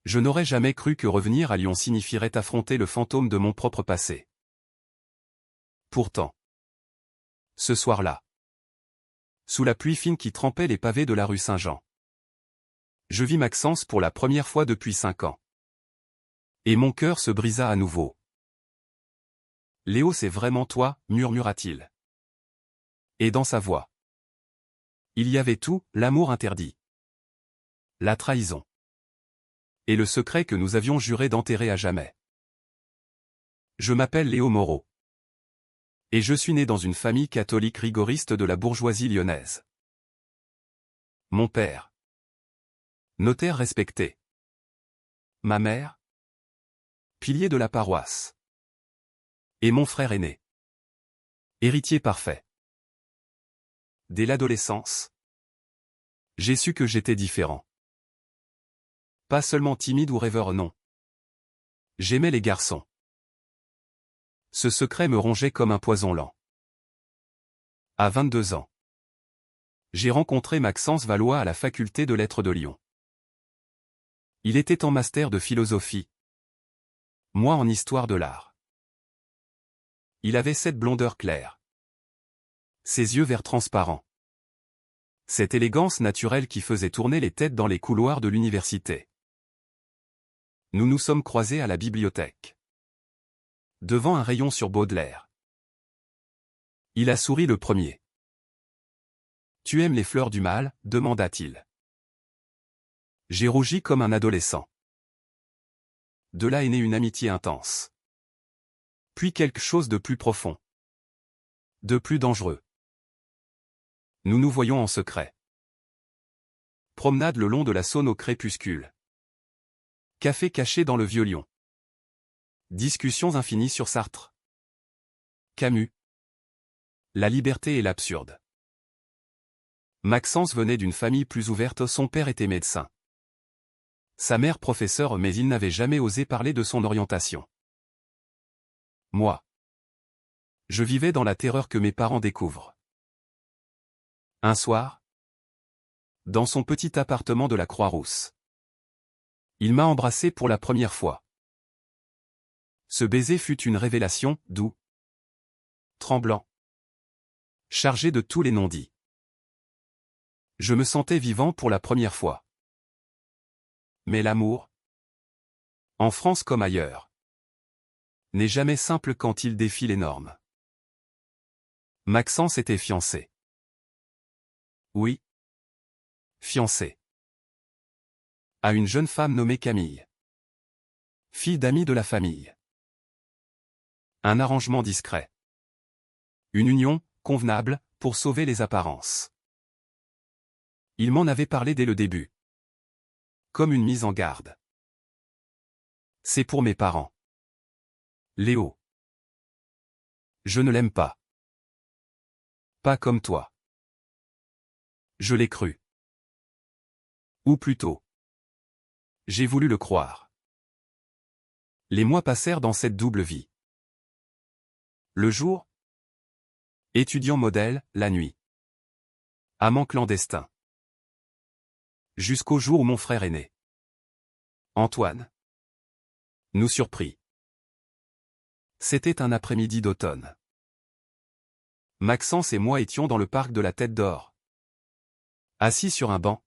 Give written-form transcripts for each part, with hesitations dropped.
Je n'aurais jamais cru que revenir à Lyon signifierait affronter le fantôme de mon propre passé. Pourtant. Ce soir-là. Sous la pluie fine qui trempait les pavés de la rue Saint-Jean. Je vis Maxence pour la première fois depuis 5 ans. Et mon cœur se brisa à nouveau. Léo, c'est vraiment toi, murmura-t-il. Et dans sa voix. Il y avait tout, l'amour interdit. La trahison. Et le secret que nous avions juré d'enterrer à jamais. Je m'appelle Léo Moreau. Et je suis né dans une famille catholique rigoriste de la bourgeoisie lyonnaise. Mon père. Notaire respecté. Ma mère. Pilier de la paroisse. Et mon frère aîné. Héritier parfait. Dès l'adolescence. J'ai su que j'étais différent. Pas seulement timide ou rêveur, non. J'aimais les garçons. Ce secret me rongeait comme un poison lent. À 22 ans. J'ai rencontré Maxence Valois à la faculté de lettres de Lyon. Il était en master de philosophie. Moi en histoire de l'art. Il avait cette blondeur claire. Ses yeux verts transparents. Cette élégance naturelle qui faisait tourner les têtes dans les couloirs de l'université. Nous nous sommes croisés à la bibliothèque. Devant un rayon sur Baudelaire. Il a souri le premier. « Tu aimes les fleurs du mal ?» demanda-t-il. J'ai rougi comme un adolescent. De là est née une amitié intense. Puis quelque chose de plus profond. De plus dangereux. Nous nous voyons en secret. Promenade le long de la Saône au crépuscule. Café caché dans le vieux Lyon. Discussions infinies sur Sartre. Camus. La liberté et l'absurde. Maxence venait d'une famille plus ouverte, son père était médecin. Sa mère professeure, mais il n'avait jamais osé parler de son orientation. Moi. Je vivais dans la terreur que mes parents découvrent. Un soir. Dans son petit appartement de la Croix-Rousse. Il m'a embrassé pour la première fois. Ce baiser fut une révélation, doux. Tremblant. Chargé de tous les non-dits. Je me sentais vivant pour la première fois. Mais l'amour, en France comme ailleurs, n'est jamais simple quand il défie les normes. Maxence était fiancé. Oui. Fiancé. À une jeune femme nommée Camille. Fille d'amis de la famille. Un arrangement discret. Une union, convenable, pour sauver les apparences. Il m'en avait parlé dès le début. Comme une mise en garde. C'est pour mes parents. Léo. Je ne l'aime pas. Pas comme toi. Je l'ai cru. Ou plutôt. J'ai voulu le croire. Les mois passèrent dans cette double vie. Le jour. Étudiant modèle, la nuit. Amant clandestin. Jusqu'au jour où mon frère est né. Antoine. Nous surprit. C'était un après-midi d'automne. Maxence et moi étions dans le parc de la Tête d'Or. Assis sur un banc.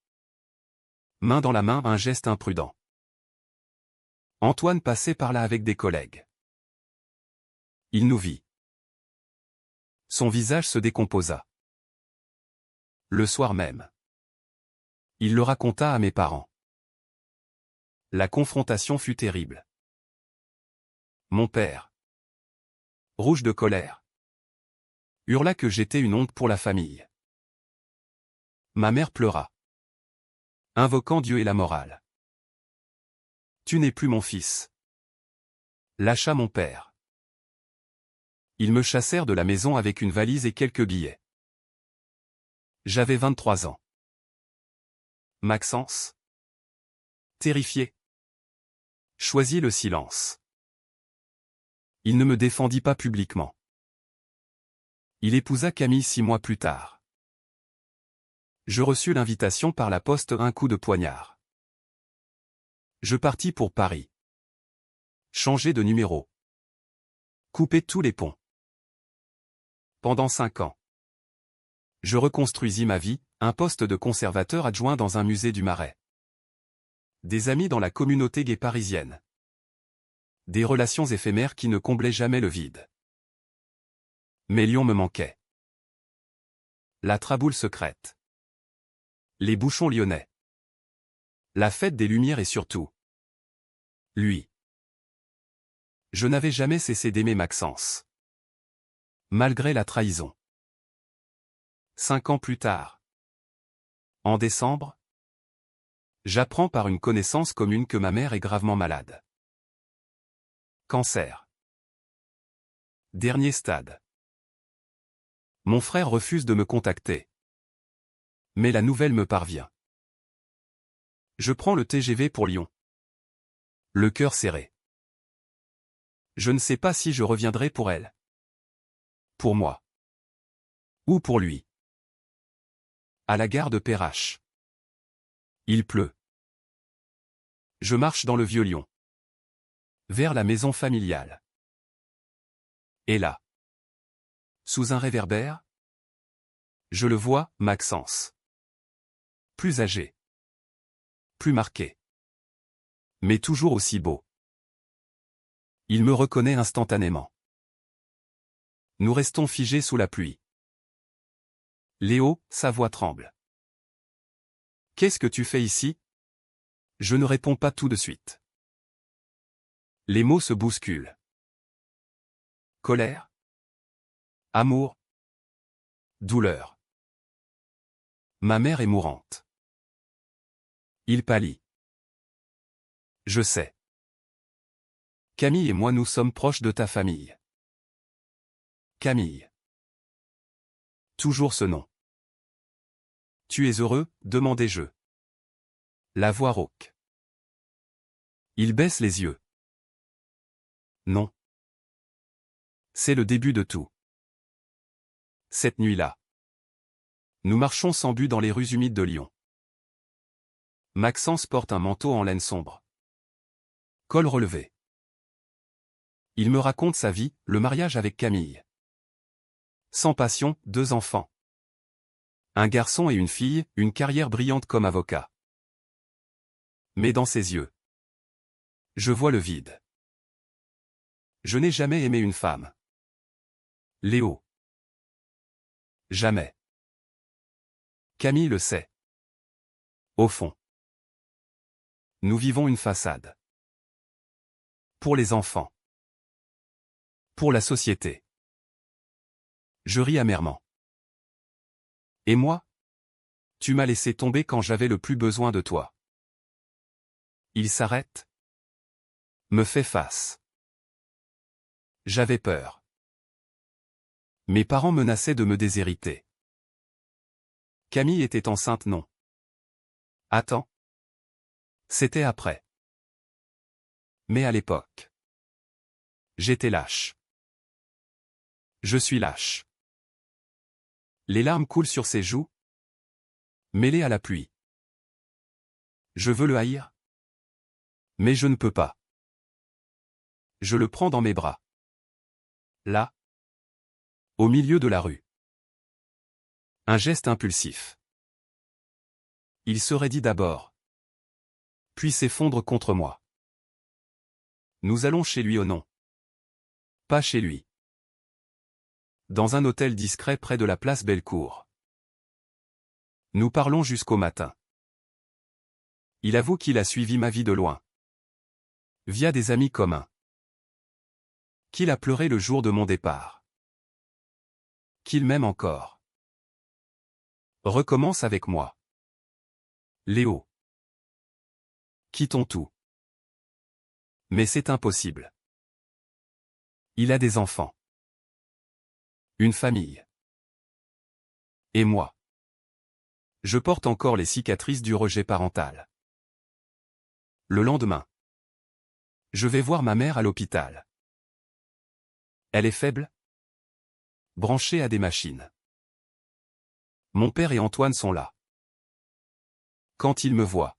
Main dans la main, un geste imprudent. Antoine passait par là avec des collègues. Il nous vit. Son visage se décomposa. Le soir même. Il le raconta à mes parents. La confrontation fut terrible. Mon père, rouge de colère, hurla que j'étais une honte pour la famille. Ma mère pleura, invoquant Dieu et la morale. Tu n'es plus mon fils. Lâcha mon père. Ils me chassèrent de la maison avec une valise et quelques billets. J'avais 23 ans. Maxence, terrifié, choisit le silence. Il ne me défendit pas publiquement. Il épousa Camille 6 mois plus tard. Je reçus l'invitation par la poste, un coup de poignard. Je partis pour Paris. Changer de numéro. Couper tous les ponts. Pendant 5 ans. Je reconstruisis ma vie, un poste de conservateur adjoint dans un musée du Marais. Des amis dans la communauté gay parisienne. Des relations éphémères qui ne comblaient jamais le vide. Mais Lyon me manquait. La Traboule secrète. Les bouchons lyonnais. La fête des Lumières et surtout. Lui. Je n'avais jamais cessé d'aimer Maxence. Malgré la trahison. 5 ans plus tard. En décembre. J'apprends par une connaissance commune que ma mère est gravement malade. Cancer. Dernier stade. Mon frère refuse de me contacter. Mais la nouvelle me parvient. Je prends le TGV pour Lyon. Le cœur serré. Je ne sais pas si je reviendrai pour elle. Pour moi. Ou pour lui. À la gare de Perrache. Il pleut. Je marche dans le vieux Lyon. Vers la maison familiale. Et là. Sous un réverbère. Je le vois, Maxence. Plus âgé. Plus marqué. Mais toujours aussi beau. Il me reconnaît instantanément. Nous restons figés sous la pluie. Léo, sa voix tremble. Qu'est-ce que tu fais ici? Je ne réponds pas tout de suite. Les mots se bousculent. Colère. Amour. Douleur. Ma mère est mourante. Il pâlit. Je sais. Camille et moi nous sommes proches de ta famille. Camille. Toujours ce nom. Tu es heureux, demandai-je. La voix rauque. Il baisse les yeux. Non. C'est le début de tout. Cette nuit-là. Nous marchons sans but dans les rues humides de Lyon. Maxence porte un manteau en laine sombre. Col relevé. Il me raconte sa vie, le mariage avec Camille. Sans passion, 2 enfants. Un garçon et une fille, une carrière brillante comme avocat. Mais dans ses yeux, je vois le vide. Je n'ai jamais aimé une femme. Léo. Jamais. Camille le sait. Au fond. Nous vivons une façade. Pour les enfants. Pour la société. Je ris amèrement. Et moi? Tu m'as laissé tomber quand j'avais le plus besoin de toi. Il s'arrête. Me fait face. J'avais peur. Mes parents menaçaient de me déshériter. Camille était enceinte, non. Attends. C'était après. Mais à l'époque. J'étais lâche. Je suis lâche. Les larmes coulent sur ses joues. Mêlées à la pluie. Je veux le haïr. Mais je ne peux pas. Je le prends dans mes bras. Là. Au milieu de la rue. Un geste impulsif. Il se raidit d'abord. Puis s'effondre contre moi. Nous allons chez lui ou non? Pas chez lui. Dans un hôtel discret près de la place Bellecour. Nous parlons jusqu'au matin. Il avoue qu'il a suivi ma vie de loin. Via des amis communs. Qu'il a pleuré le jour de mon départ. Qu'il m'aime encore. Recommence avec moi. Léo. Quittons tout. Mais c'est impossible. Il a des enfants. Une famille. Et moi. Je porte encore les cicatrices du rejet parental. Le lendemain. Je vais voir ma mère à l'hôpital. Elle est faible. Branchée à des machines. Mon père et Antoine sont là. Quand ils me voient.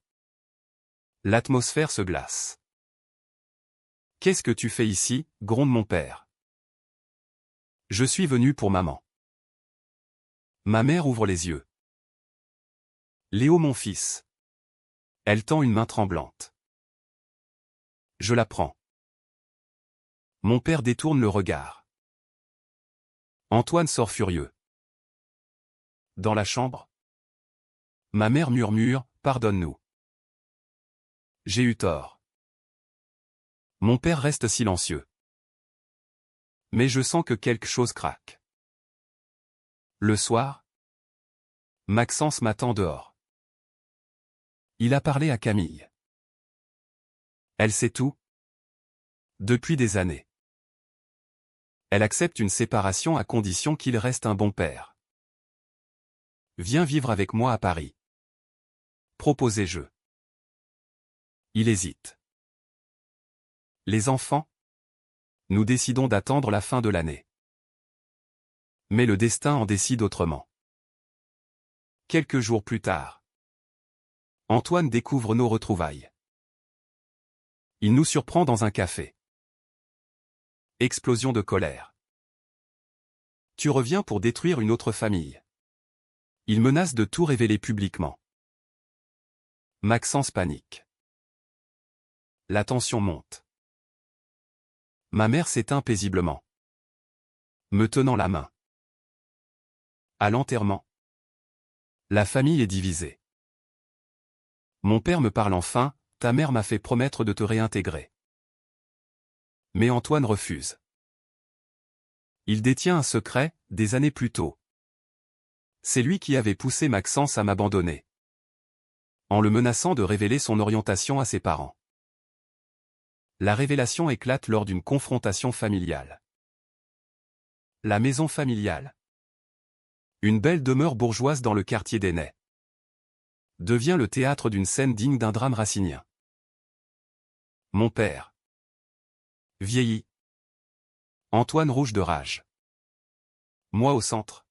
L'atmosphère se glace. Qu'est-ce que tu fais ici, gronde mon père. Je suis venu pour maman. Ma mère ouvre les yeux. Léo, mon fils. Elle tend une main tremblante. Je la prends. Mon père détourne le regard. Antoine sort furieux. Dans la chambre, ma mère murmure, « Pardonne-nous. J'ai eu tort. » Mon père reste silencieux. Mais je sens que quelque chose craque. Le soir, Maxence m'attend dehors. Il a parlé à Camille. Elle sait tout. Depuis des années. Elle accepte une séparation à condition qu'il reste un bon père. Viens vivre avec moi à Paris. Proposai-je. Il hésite. Les enfants? Nous décidons d'attendre la fin de l'année. Mais le destin en décide autrement. Quelques jours plus tard, Antoine découvre nos retrouvailles. Il nous surprend dans un café. Explosion de colère. Tu reviens pour détruire une autre famille. Il menace de tout révéler publiquement. Maxence panique. La tension monte. Ma mère s'éteint paisiblement, me tenant la main. À l'enterrement, la famille est divisée. Mon père me parle enfin, « Ta mère m'a fait promettre de te réintégrer. » Mais Antoine refuse. Il détient un secret, des années plus tôt. C'est lui qui avait poussé Maxence à m'abandonner, en le menaçant de révéler son orientation à ses parents. La révélation éclate lors d'une confrontation familiale. La maison familiale, une belle demeure bourgeoise dans le quartier d'Ainay, devient le théâtre d'une scène digne d'un drame racinien. Mon père vieillit. Antoine rouge de rage. Moi au centre.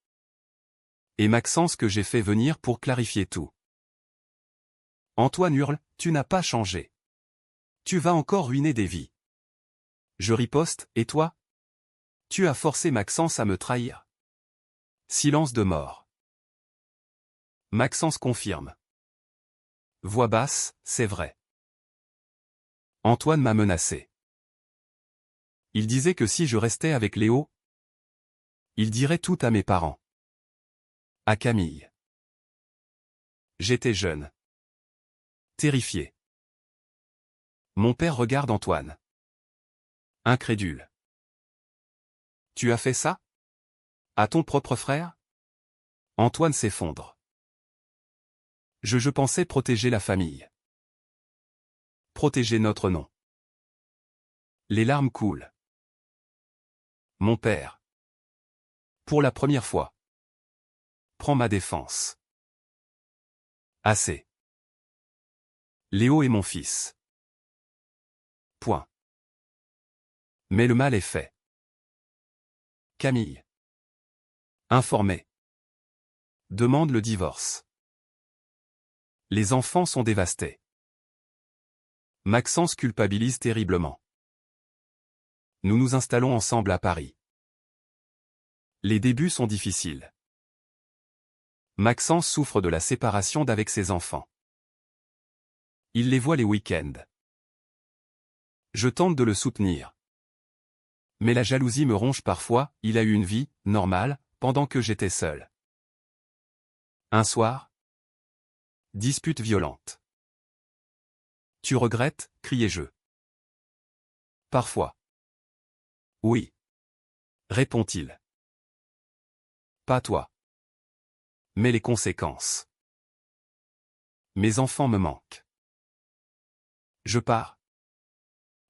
Et Maxence que j'ai fait venir pour clarifier tout. Antoine hurle, « Tu n'as pas changé. Tu vas encore ruiner des vies. » Je riposte, « Et toi? Tu as forcé Maxence à me trahir. » Silence de mort. Maxence confirme. Voix basse, « C'est vrai. Antoine m'a menacé. Il disait que si je restais avec Léo, il dirait tout à mes parents. À Camille. » J'étais jeune. Terrifié. Mon père regarde Antoine. Incrédule. « Tu as fait ça? À ton propre frère? » Antoine s'effondre. Je pensais protéger la famille. Protéger notre nom. Les larmes coulent. Mon père, pour la première fois, prend ma défense. Assez. Léo est mon fils. Point. Mais le mal est fait. Camille, informée, demande le divorce. Les enfants sont dévastés. Maxence culpabilise terriblement. Nous nous installons ensemble à Paris. Les débuts sont difficiles. Maxence souffre de la séparation d'avec ses enfants. Il les voit les week-ends. Je tente de le soutenir. Mais la jalousie me ronge parfois, il a eu une vie, normale, pendant que j'étais seul. Un soir, dispute violente. Tu regrettes, criai-je. Parfois. Oui. Répond-il. Pas toi. Mais les conséquences. Mes enfants me manquent. Je pars.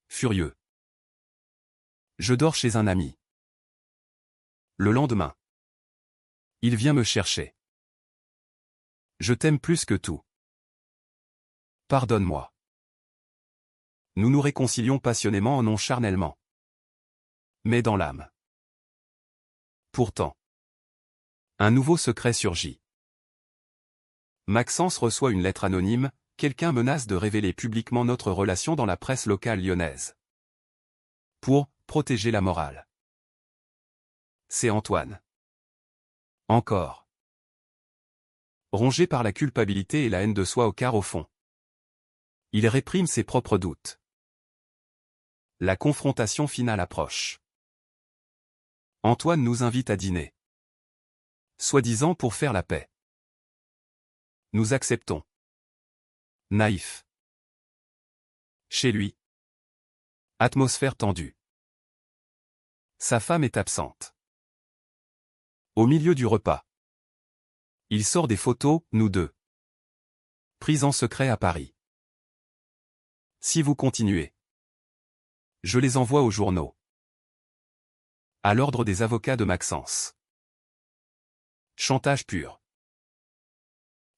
Furieux. Je dors chez un ami. Le lendemain, il vient me chercher. Je t'aime plus que tout. Pardonne-moi. Nous nous réconcilions passionnément, non charnellement, mais dans l'âme. Pourtant, un nouveau secret surgit. Maxence reçoit une lettre anonyme, quelqu'un menace de révéler publiquement notre relation dans la presse locale lyonnaise. Pour protéger la morale. C'est Antoine. Encore. Rongé par la culpabilité et la haine de soi au quart au fond. Il réprime ses propres doutes. La confrontation finale approche. Antoine nous invite à dîner. Soi-disant pour faire la paix. Nous acceptons. Naïf. Chez lui. Atmosphère tendue. Sa femme est absente. Au milieu du repas. Il sort des photos, nous deux. Prises en secret à Paris. Si vous continuez. Je les envoie aux journaux. À l'ordre des avocats de Maxence. Chantage pur.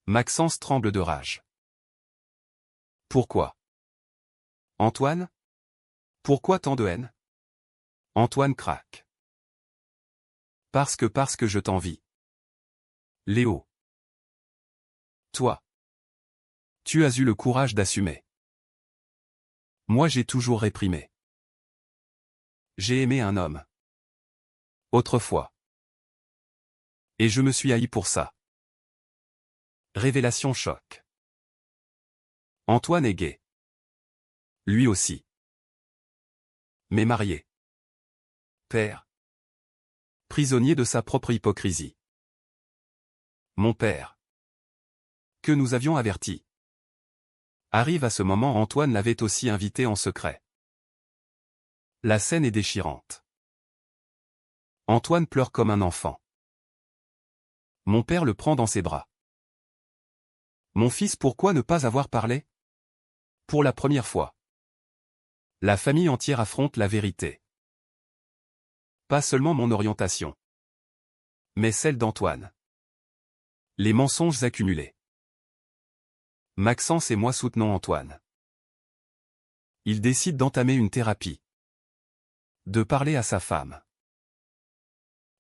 Maxence tremble de rage. Pourquoi? Antoine? Pourquoi tant de haine? Antoine craque. Parce que je t'envie. Léo. Toi. Tu as eu le courage d'assumer. Moi j'ai toujours réprimé. J'ai aimé un homme. Autrefois. Et je me suis haï pour ça. Révélation choc. Antoine est gay. Lui aussi. Mais marié. Père. Prisonnier de sa propre hypocrisie. Mon père. Que nous avions averti. Arrive à ce moment, Antoine l'avait aussi invité en secret. La scène est déchirante. Antoine pleure comme un enfant. Mon père le prend dans ses bras. Mon fils, pourquoi ne pas avoir parlé? Pour la première fois. La famille entière affronte la vérité. Pas seulement mon orientation. Mais celle d'Antoine. Les mensonges accumulés. Maxence et moi soutenons Antoine. Il décide d'entamer une thérapie. De parler à sa femme.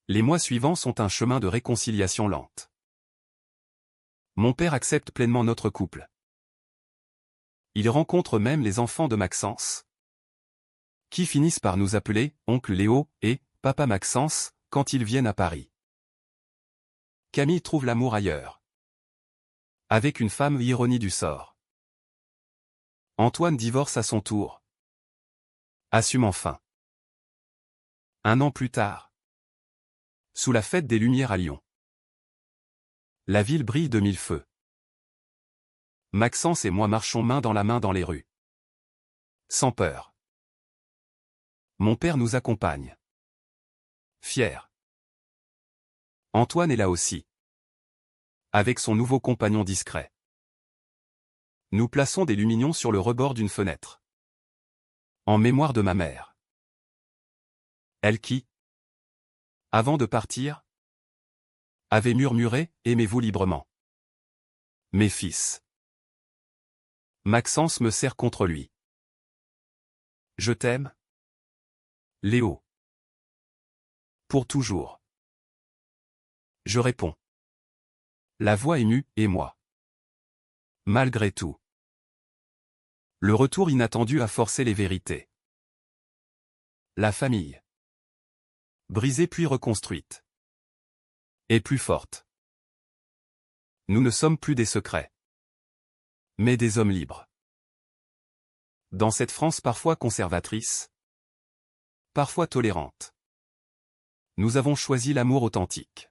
Les mois suivants sont un chemin de réconciliation lente. Mon père accepte pleinement notre couple. Il rencontre même les enfants de Maxence, qui finissent par nous appeler oncle Léo et papa Maxence quand ils viennent à Paris. Camille trouve l'amour ailleurs. Avec une femme, ironie du sort. Antoine divorce à son tour. Assume enfin. 1 an plus tard. Sous la fête des Lumières à Lyon. La ville brille de 1000 feux. Maxence et moi marchons main dans la main dans les rues. Sans peur. Mon père nous accompagne. Fier. Antoine est là aussi. Avec son nouveau compagnon discret. Nous plaçons des lumignons sur le rebord d'une fenêtre. En mémoire de ma mère. Elle qui, avant de partir, avait murmuré « Aimez-vous librement. Mes fils. » Maxence me serre contre lui. Je t'aime. Léo. Pour toujours. Je réponds. La voix émue, et moi. Malgré tout. Le retour inattendu a forcé les vérités. La famille. Brisée puis reconstruite. Et plus forte. Nous ne sommes plus des secrets. Mais des hommes libres. Dans cette France parfois conservatrice, parfois tolérante, nous avons choisi l'amour authentique.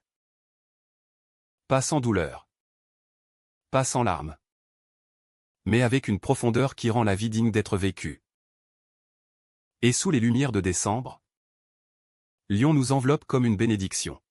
Pas sans douleur. Pas sans larmes. Mais avec une profondeur qui rend la vie digne d'être vécue. Et sous les lumières de décembre, Lyon nous enveloppe comme une bénédiction.